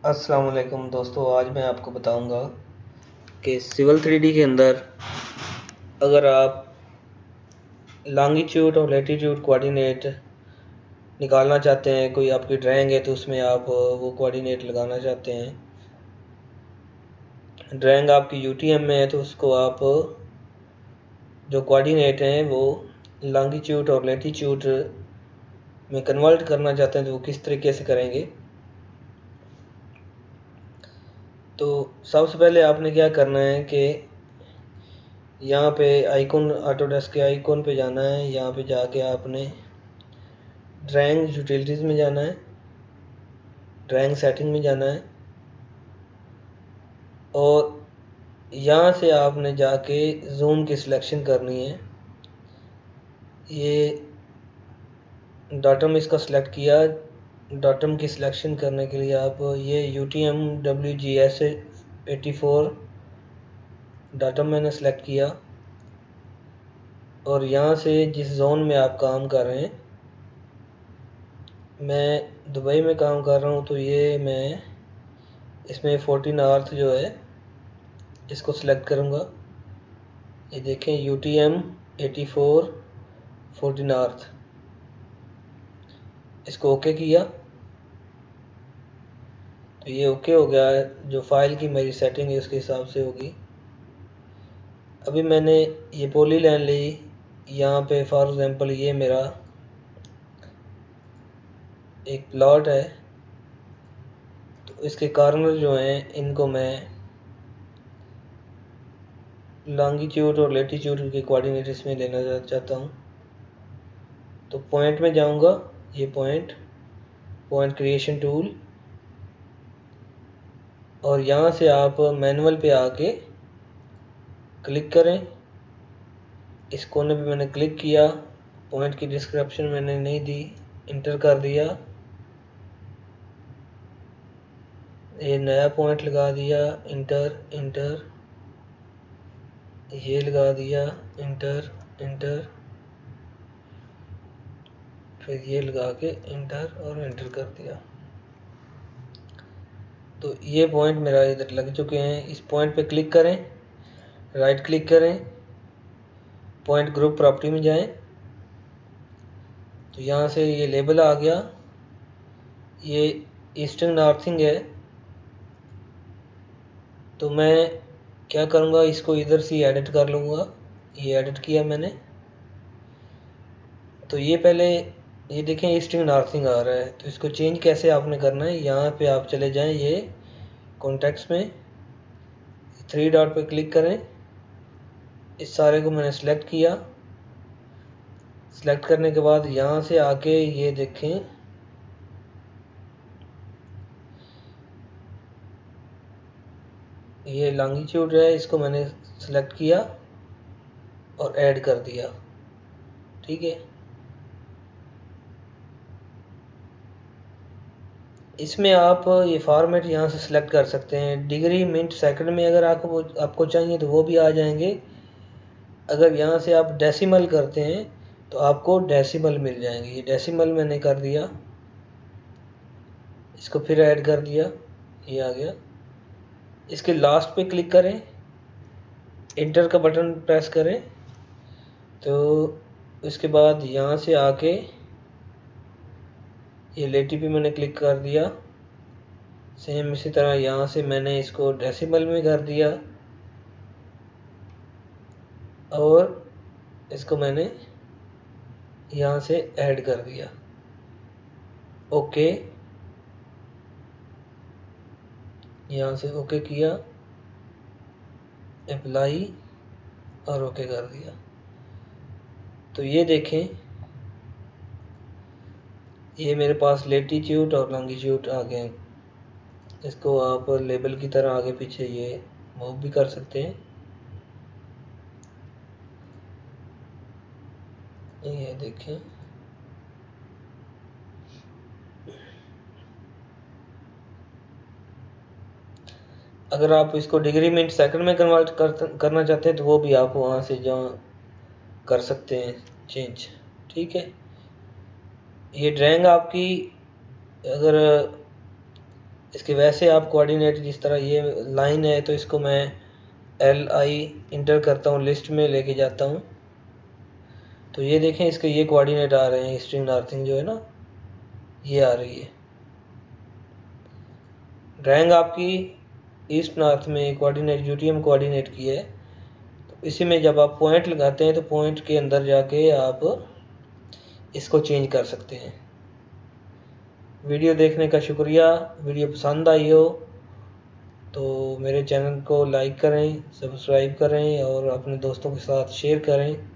अस्सलाम वालेकुम दोस्तों, आज मैं आपको बताऊंगा कि सिविल 3D के अंदर अगर आप लॉन्गिट्यूड और लैटीट्यूड कोऑर्डिनेट निकालना चाहते हैं, कोई आपकी ड्राइंग है तो उसमें आप वो कोऑर्डिनेट लगाना चाहते हैं। ड्राइंग आपकी यूटीएम में है तो उसको आप जो कोऑर्डिनेट हैं वो लॉन्गिट्यूड और लैटीट्यूड में कन्वर्ट करना चाहते हैं तो वो किस तरीके से करेंगे। तो सबसे पहले आपने क्या करना है कि यहाँ पे आइकॉन ऑटोडेस्क के आइकॉन पे जाना है। यहाँ पे जाके आपने ड्राइंग यूटिलिटीज़ में जाना है, ड्राइंग सेटिंग में जाना है और यहाँ से आपने जाके जूम की सिलेक्शन करनी है। ये डाटम इसका सिलेक्ट किया। डाटम की सिलेक्शन करने के लिए आप ये UTM-WGS84 डाटम मैंने सेलेक्ट किया और यहाँ से जिस जोन में आप काम कर रहे हैं, मैं दुबई में काम कर रहा हूँ तो ये मैं इसमें 14 नॉर्थ जो है इसको सिलेक्ट करूँगा। ये देखें UTM-84 14 नॉर्थ, इसको ओके किया तो ये ओके हो गया है। जो फाइल की मेरी सेटिंग है उसके हिसाब से होगी। अभी मैंने ये पॉली लाइन ली, यहाँ पे फॉर एग्जांपल ये मेरा एक प्लॉट है तो इसके कॉर्नर जो हैं इनको मैं लॉन्गिट्यूड और लैटीट्यूड के कोऑर्डिनेट इसमें लेना चाहता हूँ। तो पॉइंट में जाऊँगा, ये पॉइंट क्रिएशन टूल, और यहाँ से आप मैनुअल पे आके क्लिक करें। इस कोने पे मैंने क्लिक किया, पॉइंट की डिस्क्रिप्शन मैंने नहीं दी, इंटर कर दिया, ये नया पॉइंट लगा दिया, इंटर, ये लगा दिया, इंटर, फिर ये लगा के इंटर कर दिया। तो ये पॉइंट मेरा इधर लग चुके हैं। इस पॉइंट पे क्लिक करें, राइट क्लिक करें, पॉइंट ग्रुप प्रॉपर्टी में जाएं तो यहाँ से ये लेबल आ गया, ये ईस्टर्न नॉर्थिंग है। तो मैं क्या करूँगा, इसको इधर से एडिट कर लूँगा। ये एडिट किया मैंने तो ये पहले ये देखें ईस्टर्न नॉर्थिंग आ रहा है। तो इसको चेंज कैसे आपने करना है, यहाँ पे आप चले जाएं, ये कॉन्टेक्स्ट में 3 डॉट पे क्लिक करें। इस सारे को मैंने सेलेक्ट किया। सेलेक्ट करने के बाद यहाँ से आके ये देखें, ये लॉन्गिट्यूड है, इसको मैंने सेलेक्ट किया और ऐड कर दिया। ठीक है, इसमें आप ये फॉर्मेट यहाँ से सिलेक्ट कर सकते हैं। डिग्री मिनट सेकंड में अगर आपको चाहिए तो वो भी आ जाएंगे। अगर यहाँ से आप डेसिमल करते हैं तो आपको डेसिमल मिल जाएंगे। ये डेसिमल मैंने कर दिया, इसको फिर ऐड कर दिया, ये आ गया। इसके लास्ट पे क्लिक करें, इंटर का बटन प्रेस करें तो इसके बाद यहाँ से आके ये लेटी पे मैंने क्लिक कर दिया। सेम इसी तरह यहाँ से मैंने इसको डेसिमल में कर दिया और इसको मैंने यहाँ से ऐड कर दिया। ओके, यहाँ से ओके किया, अप्लाई और ओके कर दिया। तो ये देखें, ये मेरे पास लैटीट्यूड और लॉन्गिट्यूड आ गए। इसको आप लेबल की तरह आगे पीछे ये मूव भी कर सकते हैं। ये देखें, अगर आप इसको डिग्री मिनट सेकंड में कन्वर्ट करना चाहते हैं तो वो भी आप वहाँ से जहाँ कर सकते हैं चेंज। ठीक है, ये ड्राइंग आपकी अगर इसके वैसे आप कोऑर्डिनेट जिस तरह ये लाइन है तो इसको मैं LI इंटर करता हूँ, लिस्ट में लेके जाता हूँ, तो ये देखें इसके ये कोऑर्डिनेट आ रहे हैं, ईस्टिंग नॉर्थिंग जो है ना ये आ रही है। ड्राइंग आपकी ईस्ट नॉर्थ में कोऑर्डिनेट UTM कोऑर्डिनेट की है, तो इसी में जब आप पॉइंट लगाते हैं तो पॉइंट के अंदर जाके आप इसको चेंज कर सकते हैं। वीडियो देखने का शुक्रिया। वीडियो पसंद आई हो तो मेरे चैनल को लाइक करें, सब्सक्राइब करें और अपने दोस्तों के साथ शेयर करें।